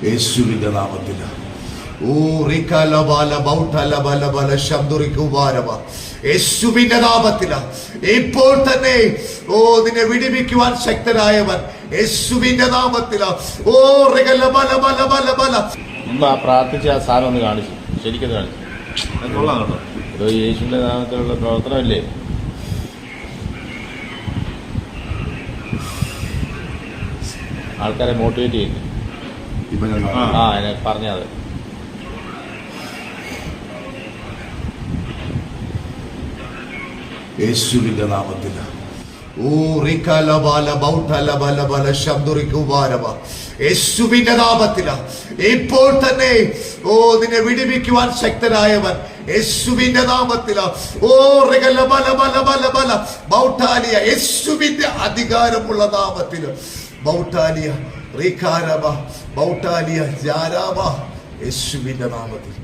യേശുവിന്റെ നാമത്തിൽ. ഓ റികലബല ബൗട്ടലബല ബല ശബ്ദുരിക്കുവാരവ യേശുവിന്റെ നാമത്തിൽ ഇപ്പോൾ തന്നെ ഓ നിന്നെ വിടുവിക്കുവാൻ ശക്തനായവൻ യേശുവിന്റെ നാമത്തിൽ. ഓ റികലബല ബല ബല ബല മുമ്പ് ആ പ്രാർത്ഥിച്ച ആ സാധനം ഒന്ന് കാണിച്ചു, ശരിക്കും കാണിച്ചു. കൊള്ളാം കേട്ടോ. ഇത് യേശുവിന്റെ നാമത്തിലുള്ള പ്രവർത്തനമല്ലേ? ആൾക്കാരെ മോട്ടിവേറ്റ് ചെയ്യുന്നു. പറഞ്ഞത് യേശുവിന്റെ നാമത്തിൽ. ഓ റികലബല ബൗട്ടലബല ബല ശബ്ദുരിക്കുവാരവ യേശുവിന്റെ നാമത്തിൽ ഇപ്പോൾ തന്നെ ഓ നിന്നെ വിടുവിക്കുവാൻ ശക്തനായവൻ യേശുവിന്റെ നാമത്തിൽ. ഓ റികലബല ബല ബല ബല ബൗട്ടാലിയ യേശുവിന്റെ അധികാരമുള്ള നാമത്തിൽ. ബൗട്ടാലിയ റികാരബ ബൗട്ടാലിയ ജാരാബ യേശുവിന്റെ നാമത്തിൽ.